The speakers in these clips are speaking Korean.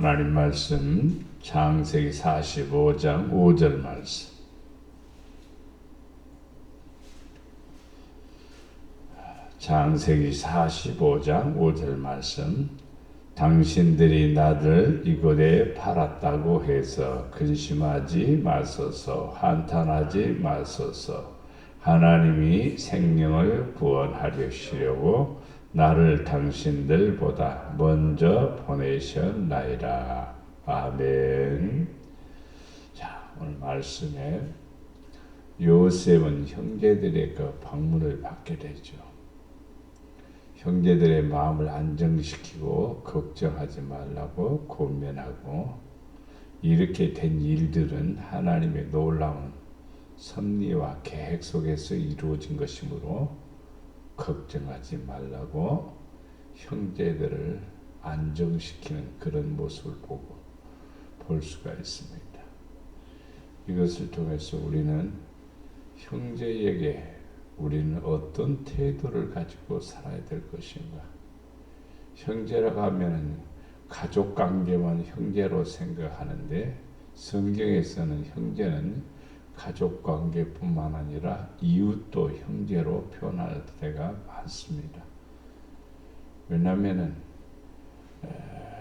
하나님 말씀 창세기 45장 5절 말씀. 창세기 45장 5절 말씀. 당신들이 나를 이곳에 팔았다고 해서 근심하지 마소서, 한탄하지 마소서. 하나님이 생명을 구원하려시려고 나를 당신들보다 먼저 보내셨나이다. 아멘. 자, 오늘 말씀에 요셉은 형제들의 그 방문을 받게 되죠. 형제들의 마음을 안정시키고 걱정하지 말라고 권면하고, 이렇게 된 일들은 하나님의 놀라운 섭리와 계획 속에서 이루어진 것이므로 걱정하지 말라고 형제들을 안정시키는 그런 모습을 볼 수가 있습니다. 이것을 통해서 우리는 형제에게 우리는 어떤 태도를 가지고 살아야 될 것인가? 형제라고 하면 가족 관계만 형제로 생각하는데, 성경에서는 형제는 가족 관계뿐만 아니라 이웃도 형제로 표현할 때가 많습니다. 왜냐하면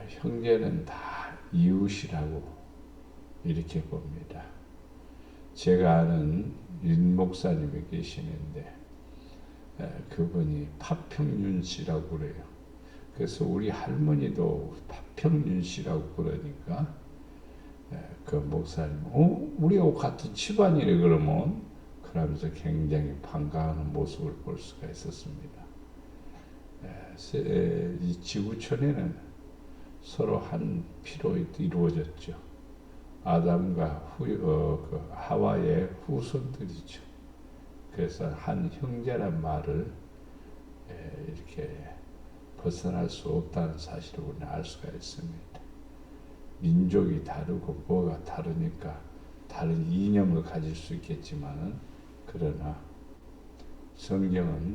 형제는 다 이웃이라고 이렇게 봅니다. 제가 아는 윤 목사님이 계시는데 그분이 파평윤 씨라고 그래요. 그래서 우리 할머니도 파평윤 씨라고 그러니까 그 목사님, 우리하고 같은 집안이래 그러면, 그러면서 굉장히 반가워하는 모습을 볼 수가 있었습니다. 이 지구촌에는 서로 한 피로 이루어졌죠. 아담과 하와의 후손들이죠. 그래서 한 형제란 말을 이렇게 벗어날 수 없다는 사실을 우리는 알 수가 있습니다. 민족이 다르고 뭐가 다르니까 다른 이념을 가질 수 있겠지만은, 그러나 성경은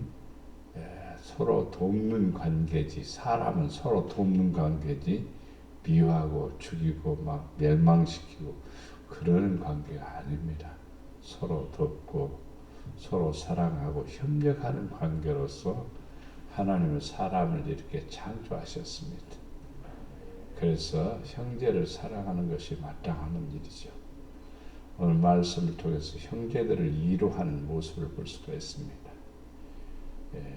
서로 돕는 관계지, 사람은 서로 돕는 관계지 미워하고 죽이고 막 멸망시키고 그러는 관계가 아닙니다. 서로 돕고 서로 사랑하고 협력하는 관계로서 하나님은 사람을 이렇게 창조하셨습니다. 그래서 형제를 사랑하는 것이 마땅한 일이죠. 오늘 말씀을 통해서 형제들을 위로하는 모습을 볼 수가 있습니다.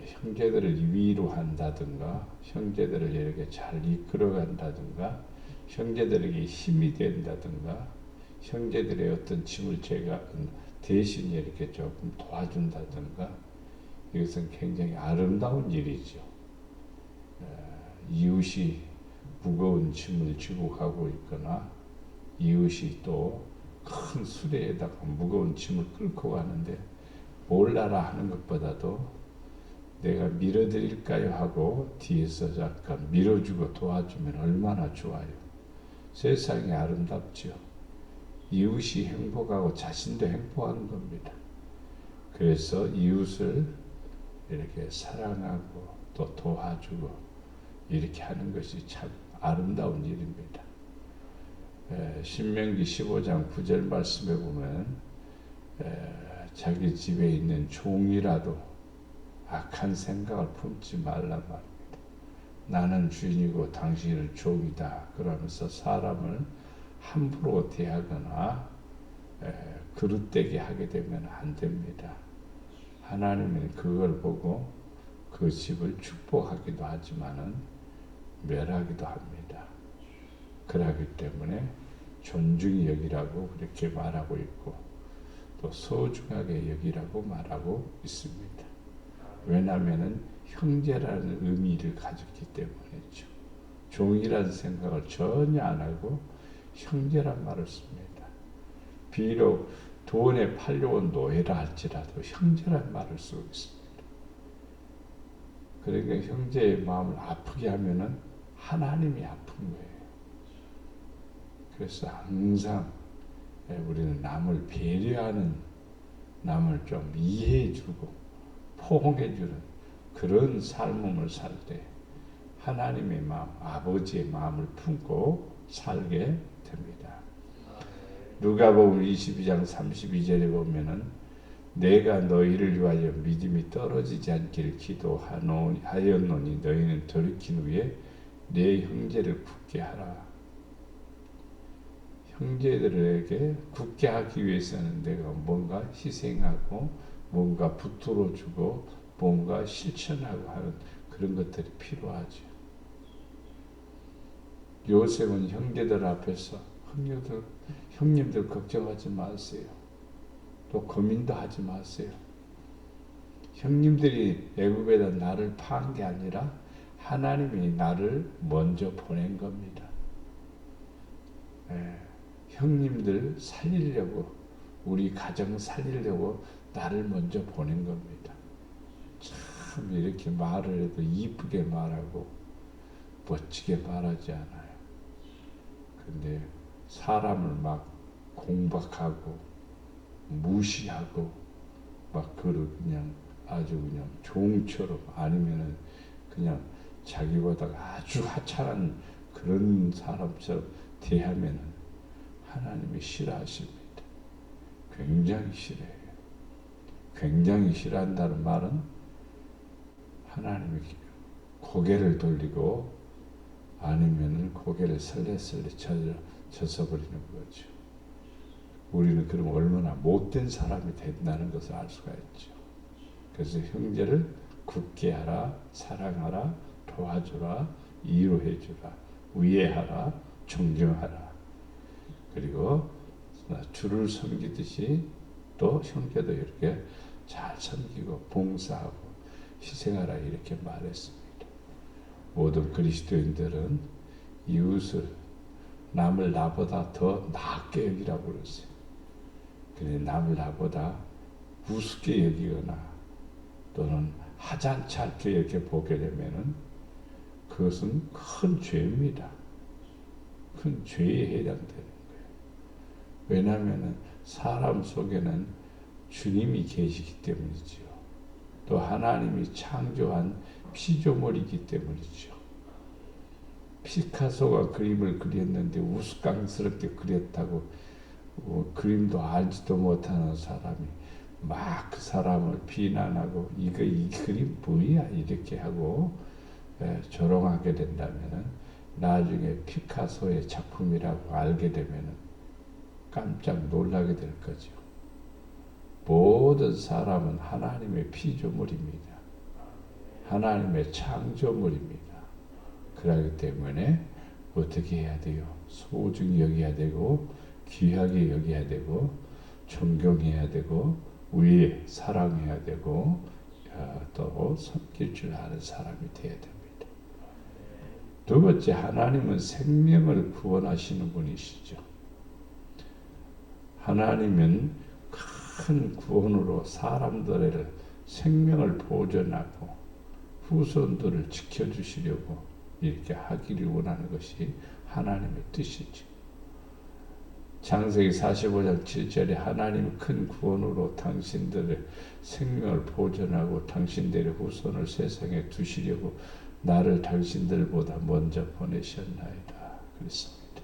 형제들을 위로한다든가, 형제들을 이렇게 잘 이끌어간다든가, 형제들에게 힘이 된다든가, 형제들의 어떤 짐을 제가 대신 이렇게 조금 도와준다든가, 이것은 굉장히 아름다운 일이죠. 이웃이 무거운 짐을 지고 가고 있거나, 이웃이 또 큰 수레에다가 무거운 짐을 끌고 가는데 몰라라 하는 것보다도 내가 밀어드릴까요 하고 뒤에서 약간 밀어주고 도와주면 얼마나 좋아요. 세상이 아름답죠. 이웃이 행복하고 자신도 행복한 겁니다. 그래서 이웃을 이렇게 사랑하고 또 도와주고 이렇게 하는 것이 참 아름다운 일입니다. 신명기 15장 9절 말씀에 보면 자기 집에 있는 종이라도 악한 생각을 품지 말란 말입니다. 나는 주인이고 당신은 종이다. 그러면서 사람을 함부로 대하거나 그릇되게 하게 되면 안 됩니다. 하나님은 그걸 보고 그 집을 축복하기도 하지만은 멸하기도 합니다. 그러기 때문에 존중히 여기라고 그렇게 말하고 있고, 또 소중하게 여기라고 말하고 있습니다. 왜냐하면 형제라는 의미를 가졌기 때문이죠. 종이라는 생각을 전혀 안 하고 형제란 말을 씁니다. 비록 돈에 팔려온 노예라 할지라도 형제란 말을 쓰고 있습니다. 그러니까 형제의 마음을 아프게 하면은 하나님이 아픈 거예요. 그래서 항상 우리는 남을 배려하는, 남을 좀 이해해주고 포옹해주는 그런 삶을 살 때 하나님의 마음, 아버지의 마음을 품고 살게 됩니다. 누가복음 22장 32절에 보면은 내가 너희를 위하여 믿음이 떨어지지 않기를 기도하였노니 너희는 돌이킨 후에 내 형제를 굳게 하라. 형제들에게 굳게 하기 위해서는 내가 뭔가 희생하고 뭔가 붙들어 주고 뭔가 실천하고 하는 그런 것들이 필요하죠. 요셉은 형제들 앞에서 형님들 걱정하지 마세요. 또 고민도 하지 마세요. 형님들이 애굽에다 나를 파는 게 아니라 하나님이 나를 먼저 보낸 겁니다. 형님들 살리려고 우리 가정 살리려고 나를 먼저 보낸 겁니다. 참 이렇게 말을 해도 이쁘게 말하고 멋지게 말하지 않아요. 근데 사람을 막 공박하고 무시하고 막 그냥 아주 그냥 종처럼 아니면은 그냥 자기보다 아주 하찮은 그런 사람처럼 대하면은 하나님이 싫어하십니다. 굉장히 싫어해요. 굉장히 싫어한다는 말은 하나님이 고개를 돌리고 아니면은 고개를 설레설레 젖어버리는 거죠. 우리는 그럼 얼마나 못된 사람이 된다는 것을 알 수가 있죠. 그래서 형제를 굳게 하라, 사랑하라, 도와주라, 이로해주라, 위해하라, 존경하라. 그리고 주를 섬기듯이 또 형제도 이렇게 잘 섬기고 봉사하고 희생하라 이렇게 말했습니다. 모든 그리스도인들은 이웃을 남을 나보다 더 낫게 여기라고 그랬어요. 근데 남을 나보다 우습게 여기거나 또는 하찮지 않게 이렇게 보게 되면은 그것은 큰 죄입니다. 큰 죄에 해당되는 거예요. 왜냐하면은 사람 속에는 주님이 계시기 때문이죠. 또 하나님이 창조한 피조물이기 때문이죠. 피카소가 그림을 그렸는데 우스꽝스럽게 그렸다고 그림도 알지도 못하는 사람이 막 그 사람을 비난하고 이 그림 뭐야 이렇게 하고 조롱하게 된다면은 나중에 피카소의 작품이라고 알게 되면은 깜짝 놀라게 될 거죠. 모든 사람은 하나님의 피조물입니다. 하나님의 창조물입니다. 그렇기 때문에 어떻게 해야 돼요? 소중히 여겨야 되고 귀하게 여겨야 되고 존경해야 되고 위에 사랑해야 되고 또 섬길 줄 아는 사람이 되어야 됩니다. 두 번째, 하나님은 생명을 구원하시는 분이시죠. 하나님은 큰 구원으로 사람들의 생명을 보존하고 후손들을 지켜주시려고 이렇게 하기를 원하는 것이 하나님의 뜻이죠. 창세기 45장 7절에 하나님 큰 구원으로 당신들의 생명을 보존하고 당신들의 후손을 세상에 두시려고 나를 당신들보다 먼저 보내셨나이다. 그랬습니다.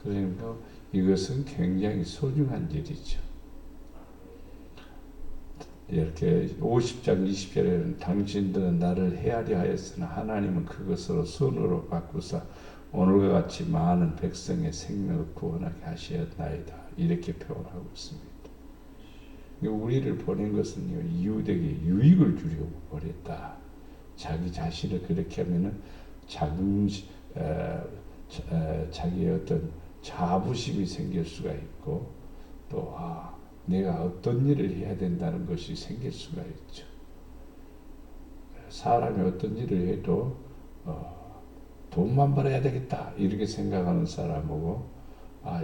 그러니까 이것은 굉장히 소중한 일이죠. 이렇게 50장 20절에는 당신들은 나를 헤아려 하였으나 하나님은 그것으로 손으로 바꾸사 오늘과 같이 많은 백성의 생명을 구원하게 하셨나이다. 이렇게 표현하고 있습니다. 우리를 보낸 것은요, 이웃에게 유익을 주려고 보냈다. 자기 자신을 그렇게 하면은 자기의 어떤 자부심이 생길 수가 있고 또 내가 어떤 일을 해야 된다는 것이 생길 수가 있죠. 사람이 어떤 일을 해도 돈만 벌어야 되겠다 이렇게 생각하는 사람하고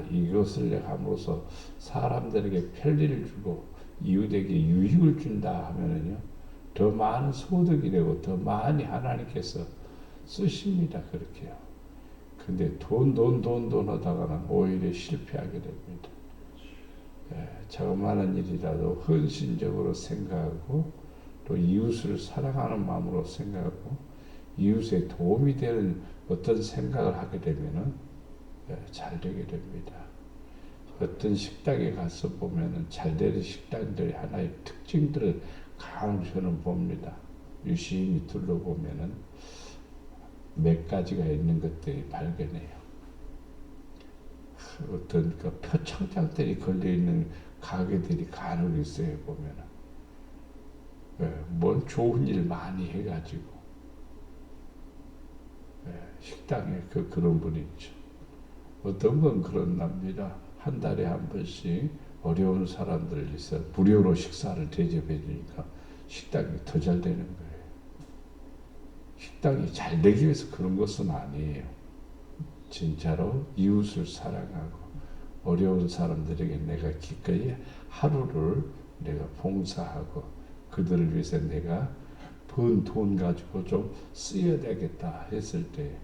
이것을 내가 함으로써 사람들에게 편리를 주고 이웃에게 유익을 준다 하면은요 더 많은 소득이 되고 더 많이 하나님께서 쓰십니다. 그렇게요. 근데 돈 하다가는 오히려 실패하게 됩니다. 자그마한 일이라도 헌신적으로 생각하고 또 이웃을 사랑하는 마음으로 생각하고 이웃에 도움이 되는 어떤 생각을 하게 되면은 잘 되게 됩니다. 어떤 식당에 가서 보면은 잘 되는 식당들의 하나의 특징들을 간혹 저는 봅니다. 유심히 둘러보면은 몇 가지가 있는 것들이 발견해요. 어떤 그 표창장들이 걸려있는 가게들이 간혹 있어요, 보면은. 뭔 좋은 일 많이 해가지고. 식당에 그런 분이 있죠. 어떤 건 그런답니다. 한 달에 한 번씩 어려운 사람들 있어 무료로 식사를 대접해 주니까 식당이 더 잘 되는 거예요. 식당이 잘 되기 위해서 그런 것은 아니에요. 진짜로 이웃을 사랑하고 어려운 사람들에게 내가 기꺼이 하루를 내가 봉사하고 그들을 위해서 내가 번 돈 가지고 좀 쓰여야 되겠다 했을 때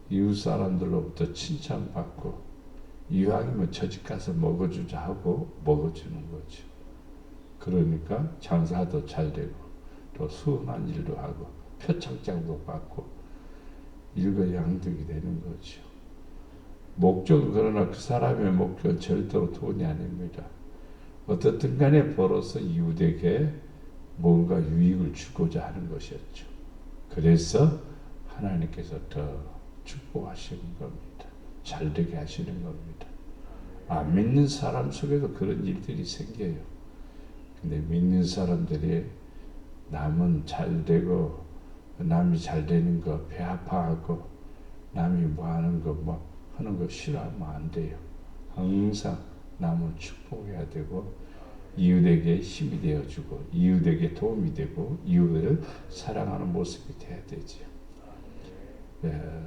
이웃 사람들로부터 칭찬받고 이왕이면 저 집 가서 먹어주자 하고 먹어주는 거죠. 그러니까 장사도 잘 되고 또 수은한 일도 하고 표창장도 받고 일거양득이 되는 거죠. 목적은 그러나 그 사람의 목적은 절대로 돈이 아닙니다. 어떻든 간에 벌어서 이웃에게 뭔가 유익을 주고자 하는 것이었죠. 그래서 하나님께서 더 축복하시는 겁니다. 잘되게 하시는 겁니다. 안 믿는 사람 속에도 그런 일들이 생겨요. 근데 믿는 사람들이 남은 잘되고 남이 잘되는 거 배 아파하고 남이 뭐 하는 거 뭐 하는 거 싫어하면 안 돼요. 항상 남을 축복해야 되고 이웃에게 힘이 되어주고 이웃에게 도움이 되고 이웃을 사랑하는 모습이 돼야 되죠.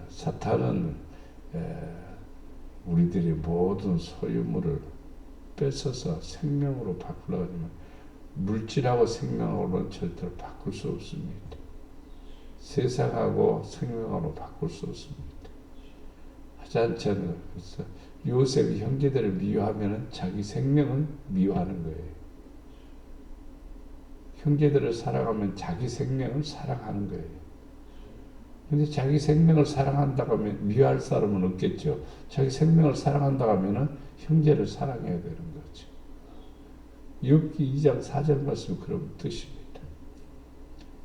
사탄은 우리들의 모든 소유물을 뺏어서 생명으로 바꾸려고 하면 물질하고 생명으로는 절대로 바꿀 수 없습니다. 세상하고 생명으로 바꿀 수 없습니다. 하지 않잖아요. 그래서 요셉이 형제들을 미워하면 자기 생명을 미워하는 거예요. 형제들을 사랑하면 자기 생명을 사랑하는 거예요. 근데 자기 생명을 사랑한다고 하면 미워할 사람은 없겠죠. 자기 생명을 사랑한다고 하면 형제를 사랑해야 되는 거죠. 욥기 2장 4절 말씀 그런 뜻입니다.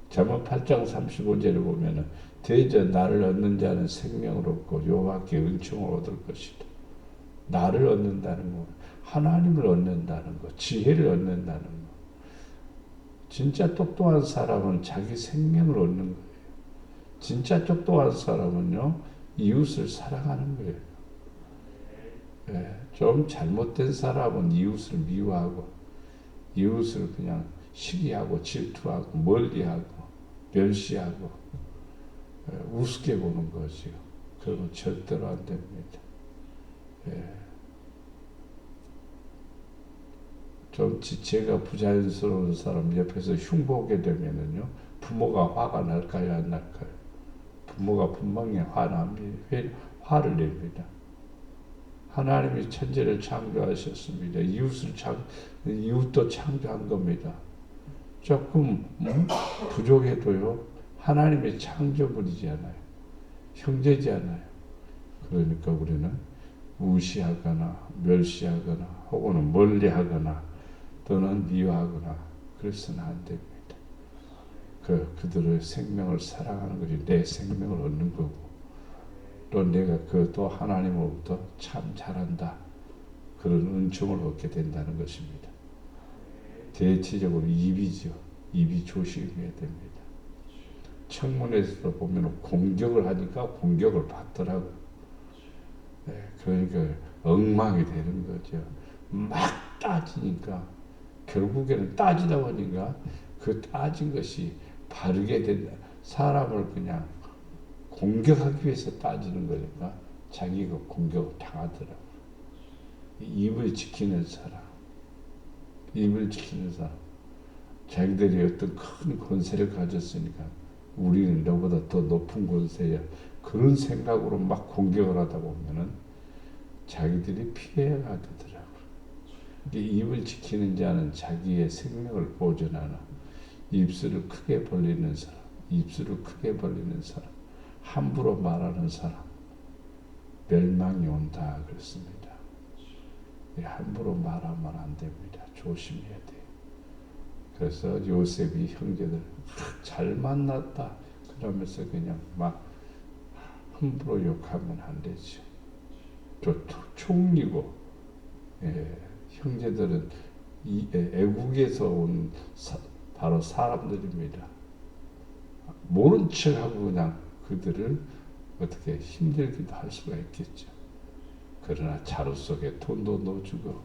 잠언 8장 35절을 보면 대저 나를 얻는 자는 생명을 얻고 여호와께 은총을 얻을 것이다. 나를 얻는다는 거, 하나님을 얻는다는 거, 지혜를 얻는다는 거. 진짜 똑똑한 사람은 자기 생명을 얻는 거예요. 진짜 똑똑한 사람은요, 이웃을 사랑하는 거예요. 좀 잘못된 사람은 이웃을 미워하고, 이웃을 그냥 시기하고, 질투하고, 멀리하고, 멸시하고, 우습게 보는 거죠. 그러면 절대로 안 됩니다. 좀 지체가 부자연스러운 사람 옆에서 흉보게 되면은요, 부모가 화가 날까요, 안 날까요? 부모가 분명히 화를 냅니다. 하나님이 천지를 창조하셨습니다. 이웃도 창조한 겁니다. 조금 부족해도요, 하나님의 창조물이잖아요. 형제잖아요. 그러니까 우리는 무시하거나 멸시하거나 혹은 멀리하거나 또는 미워하거나 그래서는 안 됩니다. 그들의 생명을 사랑하는 것이 내 생명을 얻는 거고 또 내가 또 하나님으로부터 참 잘한다 그런 은총을 얻게 된다는 것입니다. 대체적으로 입이죠. 입이 조심해야 됩니다. 청문회에서 보면 공격을 하니까 공격을 받더라고요. 그러니까 엉망이 되는 거죠. 막 따지니까 결국에는 따지다 보니까 그 따진 것이 바르게 된다. 사람을 그냥 공격하기 위해서 따지는 거니까 자기가 공격을 당하더라고요. 입을 지키는 사람, 입을 지키는 사람, 자기들이 어떤 큰 권세를 가졌으니까 우리는 너보다 더 높은 권세야. 그런 생각으로 막 공격을 하다 보면은 자기들이 피해가 되더라고요. 입을 지키는 자는 자기의 생명을 보존하는 입술을 크게 벌리는 사람, 입술을 크게 벌리는 사람, 함부로 말하는 사람, 멸망이 온다 그랬습니다. 함부로 말하면 안 됩니다. 조심해야 돼요. 그래서 요셉이 형제들 잘 만났다 그러면서 그냥 막 함부로 욕하면 안 되죠. 또 총리고, 형제들은 애국에서 온 바로 사람들입니다. 모른 척하고 그냥 그들을 어떻게 힘들기도 할 수가 있겠죠. 그러나 자루 속에 돈도 넣어주고,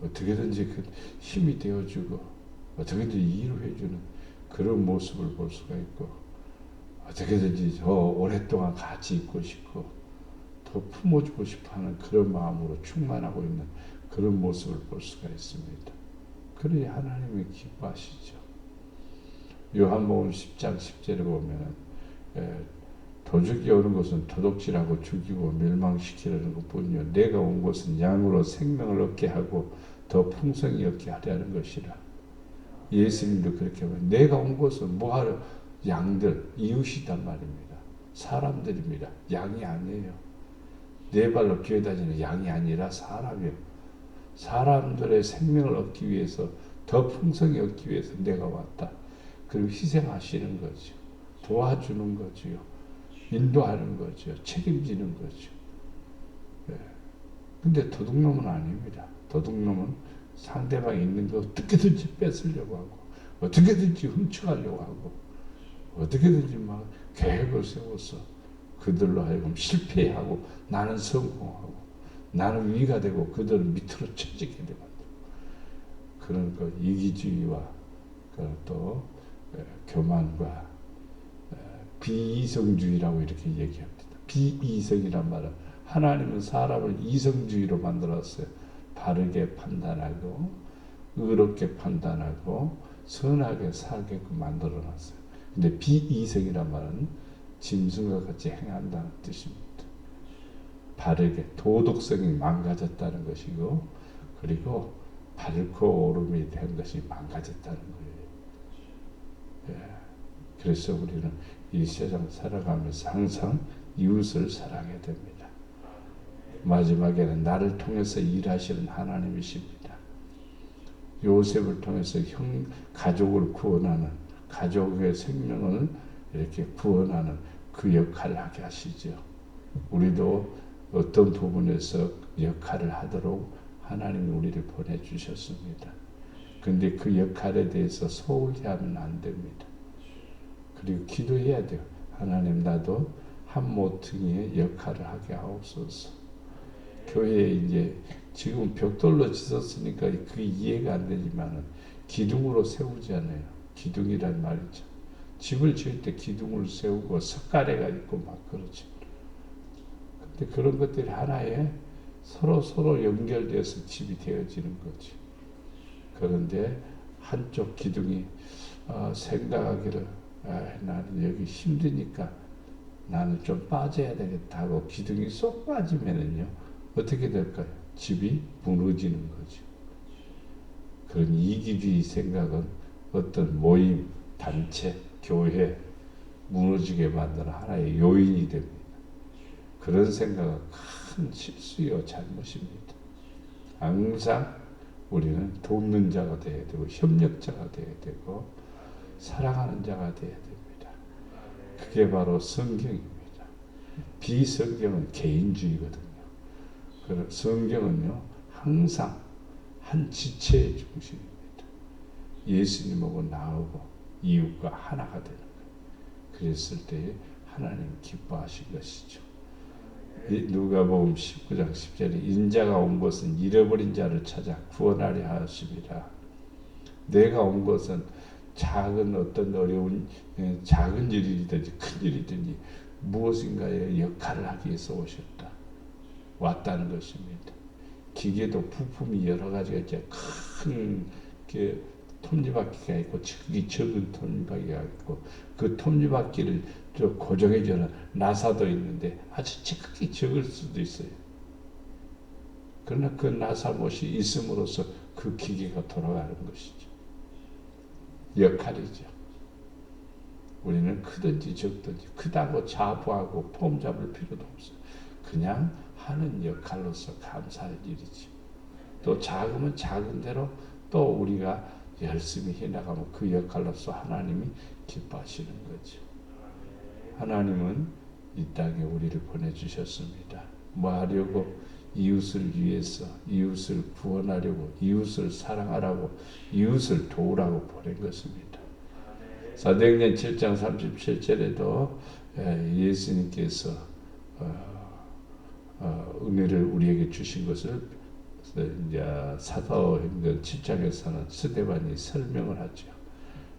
어떻게든지 그 힘이 되어주고, 어떻게든지 일을 해주는 그런 모습을 볼 수가 있고, 어떻게든지 더 오랫동안 같이 있고 싶고, 더 품어주고 싶어하는 그런 마음으로 충만하고 있는 그런 모습을 볼 수가 있습니다. 그러니 하나님이 기뻐하시죠. 요한복음 10장 10절에 보면 도적이 오는 것은 도둑질하고 죽이고 멸망시키려는 것뿐이요 내가 온 것은 양으로 생명을 얻게 하고 더 풍성히 얻게 하려는 것이라. 예수님도 그렇게 하면 내가 온 것은 뭐하러? 양들, 이웃이단 말입니다. 사람들입니다. 양이 아니에요. 네 발로 기어다니는 양이 아니라 사람이에요. 사람들의 생명을 얻기 위해서, 더 풍성히 얻기 위해서 내가 왔다. 그리고 희생하시는 거죠. 도와주는 거죠. 인도하는 거죠. 책임지는 거죠. 근데 도둑놈은 아닙니다. 도둑놈은 상대방이 있는 거 어떻게든지 뺏으려고 하고, 어떻게든지 훔쳐가려고 하고, 어떻게든지 막 계획을 세워서 그들로 하여금 실패하고 나는 성공하고 나는 위가 되고 그들은 밑으로 처지게 되고 그런 그 이기주의와 또 교만과 비이성주의라고 이렇게 얘기합니다. 비이성이란 말은 하나님은 사람을 이성주의로 만들었어요. 바르게 판단하고 의롭게 판단하고 선하게 살게끔 만들어놨어요. 근데 비이성이란 말은 짐승과 같이 행한다는 뜻입니다. 바르게 도덕성이 망가졌다는 것이고, 그리고 밝고 오름이 된 것이 망가졌다는 거예요. 그래서 우리는 이 세상 살아가면서 항상 이웃을 사랑해야 됩니다. 마지막에는 나를 통해서 일하시는 하나님이십니다. 요셉을 통해서 가족을 구원하는, 가족의 생명을 이렇게 구원하는 그 역할을 하게 하시죠. 우리도 어떤 부분에서 역할을 하도록 하나님이 우리를 보내주셨습니다. 근데 그 역할에 대해서 소홀히 하면 안 됩니다. 그리고 기도해야 돼요. 하나님, 나도 한 모퉁이의 역할을 하게 하옵소서. 교회에 이제 지금 벽돌로 짓었으니까 그게 이해가 안 되지만은 기둥으로 세우잖아요. 기둥이란 말이죠. 집을 지을 때 기둥을 세우고 석가래가 있고 막 그렇죠. 근데 그런 것들이 하나의 서로 연결돼서 집이 되어지는 거지. 그런데 한쪽 기둥이 생각하기를 나는 여기 힘드니까 나는 좀 빠져야 되겠다 하고 기둥이 쏙 빠지면은요 어떻게 될까요? 집이 무너지는 거죠. 그런 이기주의 생각은 어떤 모임, 단체, 교회 무너지게 만드는 하나의 요인이 됩니다. 그런 생각은 큰 실수요 잘못입니다. 항상 우리는 돕는 자가 되어야 되고 협력자가 되어야 되고 사랑하는 자가 되어야 됩니다. 그게 바로 성경입니다. 비성경은 개인주의거든요. 성경은요 항상 한 지체의 중심입니다. 예수님하고 나하고 이웃과 하나가 되는 거예요. 그랬을 때 하나님 기뻐하신 것이죠. 누가복음 19장 10절에 인자가 온 것은 잃어버린 자를 찾아 구원하려 하심이라. 내가 온 것은 작은 어떤 어려운 작은 일이든지 큰 일이든지 무엇인가의 역할을 하기 위해서 왔다는 것입니다. 기계도 부품이 여러 가지가 있죠. 큰 톱니바퀴가 있고 적은 톱니바퀴가 있고 그 톱니바퀴를 고정해주는 나사도 있는데 아주 지극히 적을 수도 있어요. 그러나 그 나사못이 있음으로써 그 기계가 돌아가는 것이죠. 역할이죠. 우리는 크든지 적든지 크다고 자부하고 폼 잡을 필요도 없어요. 그냥 하는 역할로서 감사할 일이지. 또 작으면 작은 대로 또 우리가 열심히 해나가면 그 역할로서 하나님이 기뻐하시는 거죠. 하나님은 이 땅에 우리를 보내주셨습니다. 뭐 하려고? 이웃을 위해서, 이웃을 구원하려고, 이웃을 사랑하라고, 이웃을 도우라고 보낸 것입니다. 사도행전 7장 37절에도 예수님께서 은혜를 우리에게 주신 것을 이제 사도행전 7장에서는 스데반이 설명을 하죠.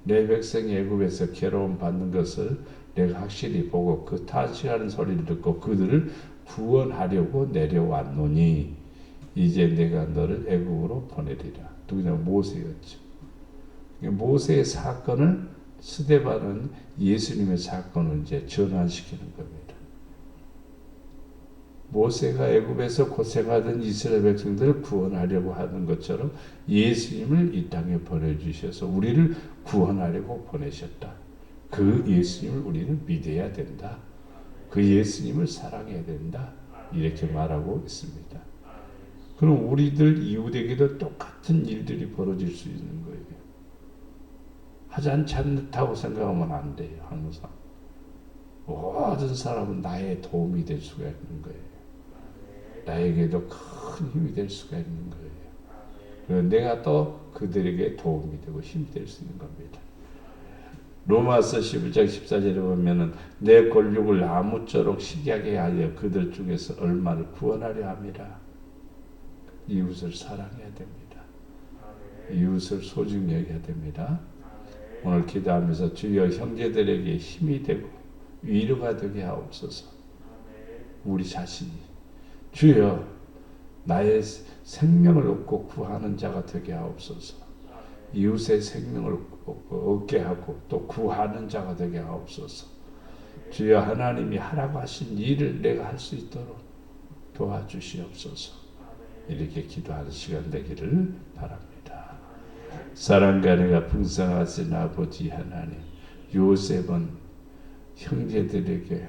내 백성이 애굽에서 괴로움 받는 것을 내가 확실히 보고 그 탄식하는 소리를 듣고 그들을 구원하려고 내려왔노니 이제 내가 너를 애굽으로 보내리라. 누구냐? 모세였죠. 모세의 사건을 스데반은 예수님의 사건을 이제 전환시키는 겁니다. 모세가 애굽에서 고생하던 이스라엘 백성들을 구원하려고 하는 것처럼 예수님을 이 땅에 보내주셔서 우리를 구원하려고 보내셨다. 그 예수님을 우리는 믿어야 된다. 그 예수님을 사랑해야 된다. 이렇게 말하고 있습니다. 그럼 우리들 이웃에게도 똑같은 일들이 벌어질 수 있는 거예요. 하지 않다고 생각하면 안 돼요. 항상 모든 사람은 나의 도움이 될 수가 있는 거예요. 나에게도 큰 힘이 될 수가 있는 거예요. 그리고 내가 또 그들에게 도움이 되고 힘이 될 수 있는 겁니다. 로마서 11장 14절에 보면은 내 권력을 아무쪼록 시기하게 하여 그들 중에서 얼마를 구원하려 함이라. 이웃을 사랑해야 됩니다. 이웃을 소중히 여겨야 됩니다. 오늘 기도하면서 주여 형제들에게 힘이 되고 위로가 되게 하옵소서. 우리 자신이 주여 나의 생명을 얻고 구하는 자가 되게 하옵소서. 이웃의 생명을 얻게 하고 또 구하는 자가 되게 하옵소서. 주여 하나님이 하라고 하신 일을 내가 할 수 있도록 도와주시옵소서. 이렇게 기도하는 시간 되기를 바랍니다. 사랑과 은혜가 풍성하신 아버지 하나님, 요셉은 형제들에게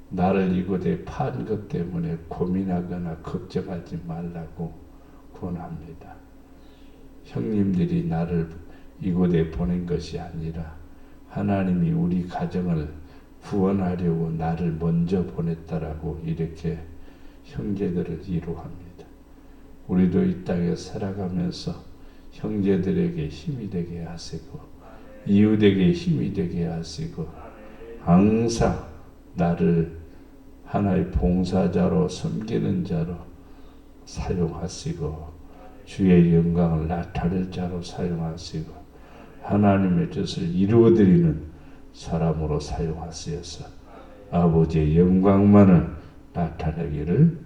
나를 이곳에 판 것 때문에 고민하거나 걱정하지 말라고 권합니다. 형님들이 나를 이곳에 보낸 것이 아니라 하나님이 우리 가정을 구원하려고 나를 먼저 보냈다라고 이렇게 형제들을 위로합니다. 우리도 이 땅에 살아가면서 형제들에게 힘이 되게 하시고 이웃에게 힘이 되게 하시고 항상 나를 하나의 봉사자로 섬기는 자로 사용하시고 주의 영광을 나타낼 자로 사용하시고 하나님의 뜻을 이루어드리는 사람으로 사용하시어서 아버지의 영광만을 나타내기를